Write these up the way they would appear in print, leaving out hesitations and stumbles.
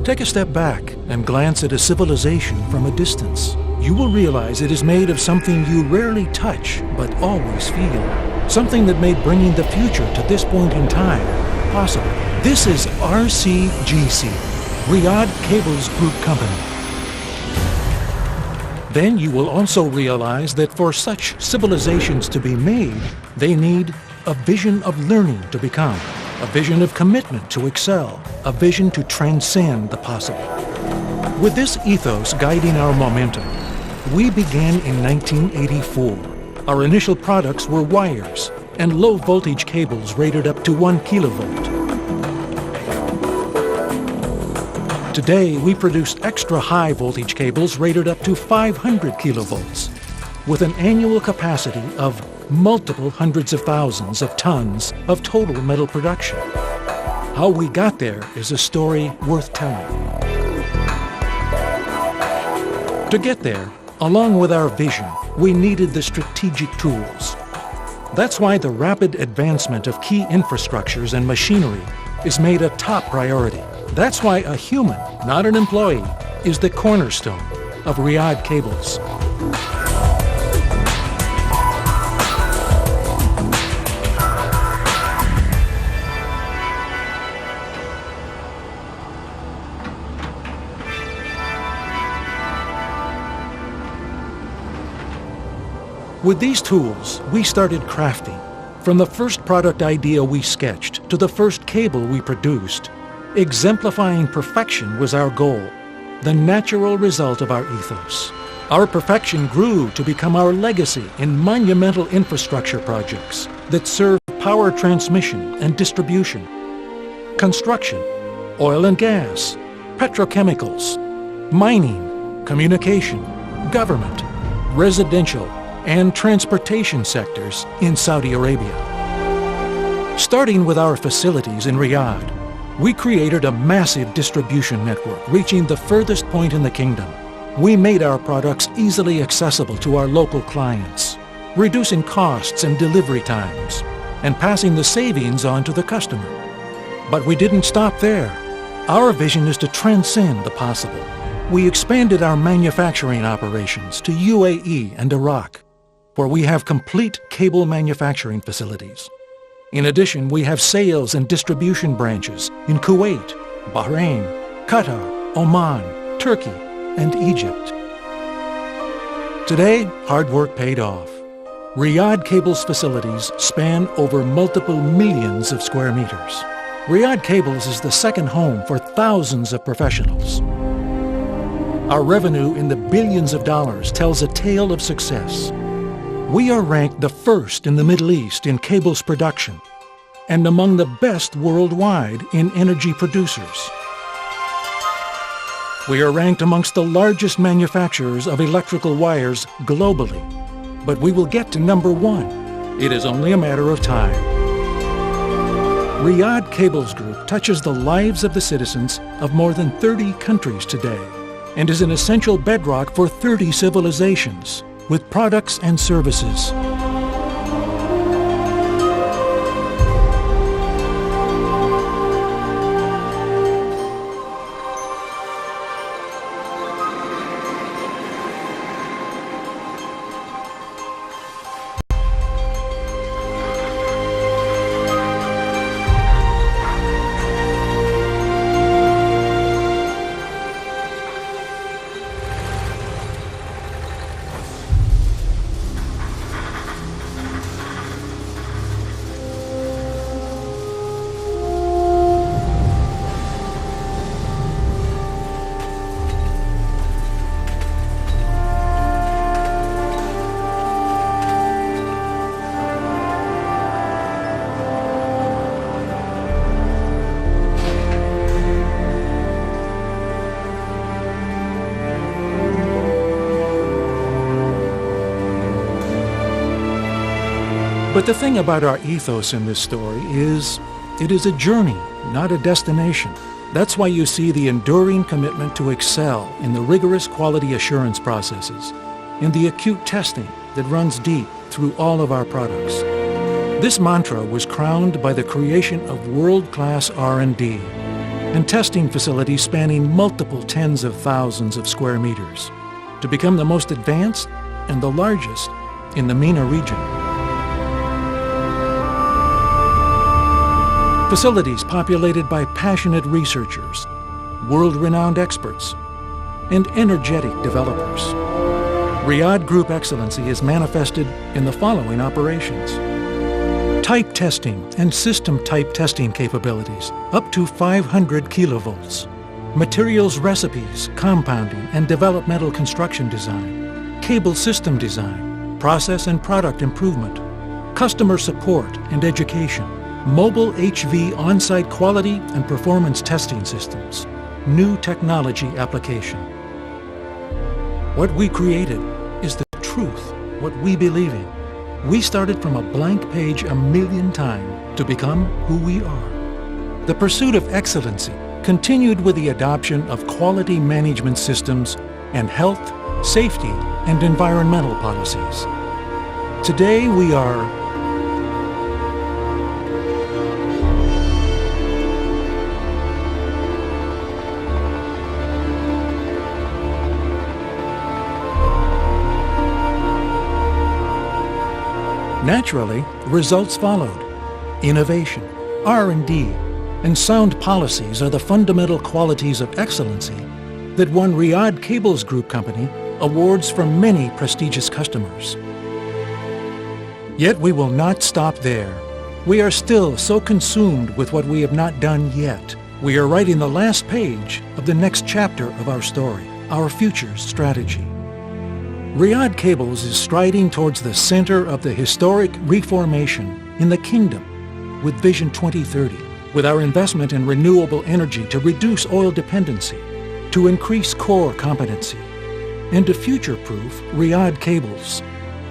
Take a step back and glance at a civilization from a distance. You will realize it is made of something you rarely touch but always feel. Something that made bringing the future to this point in time possible. This is RCGC, Riyadh Cables Group Company. Then you will also realize that for such civilizations to be made, they need a vision of learning to become, a vision of commitment to excel, a vision to transcend the possible. With this ethos guiding our momentum, we began in 1984. Our initial products were wires and low-voltage cables rated up to 1 kilovolt. Today, we produce extra high-voltage cables rated up to 500 kilovolts, with an annual capacity of multiple hundreds of thousands of tons of total metal production. How we got there is a story worth telling. To get there, along with our vision, we needed the strategic tools. That's why the rapid advancement of key infrastructures and machinery is made a top priority. That's why a human, not an employee, is the cornerstone of Riyadh Cables. With these tools, we started crafting. From the first product idea we sketched to the first cable we produced, exemplifying perfection was our goal, the natural result of our ethos. Our perfection grew to become our legacy in monumental infrastructure projects that serve power transmission and distribution, construction, oil and gas, petrochemicals, mining, communication, government, residential, and transportation sectors in Saudi Arabia. Starting with our facilities in Riyadh, we created a massive distribution network reaching the furthest point in the kingdom. We made our products easily accessible to our local clients, reducing costs and delivery times, and passing the savings on to the customer. But we didn't stop there. Our vision is to transcend the possible. We expanded our manufacturing operations to UAE and Iraq, where we have complete cable manufacturing facilities. In addition, we have sales and distribution branches in Kuwait, Bahrain, Qatar, Oman, Turkey, and Egypt. Today, hard work paid off. Riyadh Cables facilities span over multiple millions of square meters. Riyadh Cables is the second home for thousands of professionals. Our revenue in the billions of dollars tells a tale of success. We are ranked the first in the Middle East in cables production and among the best worldwide in energy producers. We are ranked amongst the largest manufacturers of electrical wires globally, but we will get to number 1. It is only a matter of time. Riyadh Cables Group touches the lives of the citizens of more than 30 countries today and is an essential bedrock for 30 civilizations with products and services. But the thing about our ethos in this story is, it is a journey, not a destination. That's why you see the enduring commitment to excel in the rigorous quality assurance processes, in the acute testing that runs deep through all of our products. This mantra was crowned by the creation of world-class R&D. and testing facilities spanning multiple tens of thousands of square meters to become the most advanced and the largest in the MENA region. Facilities populated by passionate researchers, world-renowned experts, and energetic developers. Riyadh Group excellency is manifested in the following operations: type testing and system type testing capabilities up to 500 kilovolts, materials recipes, compounding and developmental construction design, cable system design, process and product improvement, customer support and education, mobile HV on-site quality and performance testing systems, new technology application. What we created is the truth, what we believe in. We started from a blank page 1,000,000 times to become who we are. The pursuit of excellency continued with the adoption of quality management systems and health, safety, and environmental policies. Today we are naturally, results followed. Innovation, R&D, and sound policies are the fundamental qualities of excellency that won Riyadh Cables Group Company awards from many prestigious customers. Yet we will not stop there. We are still so consumed with what we have not done yet. We are writing the last page of the next chapter of our story, our future strategy. Riyadh Cables is striding towards the center of the historic reformation in the kingdom with Vision 2030, with our investment in renewable energy to reduce oil dependency, to increase core competency, and to future-proof Riyadh Cables.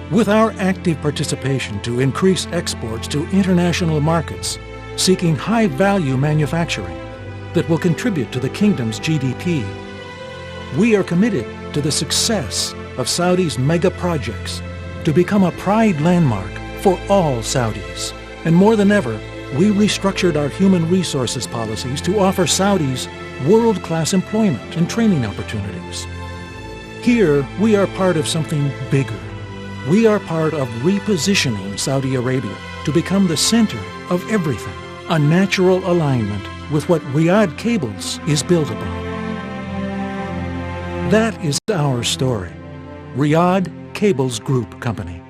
With our active participation to increase exports to international markets, seeking high-value manufacturing that will contribute to the kingdom's GDP. We are committed to the success of Saudi's mega projects to become a pride landmark for all Saudis. And more than ever, we restructured our human resources policies to offer Saudis world-class employment and training opportunities. Here, we are part of something bigger. We are part of repositioning Saudi Arabia to become the center of everything, a natural alignment with what Riyadh Cables is built upon. That is our story. Riyadh Cables Group Company.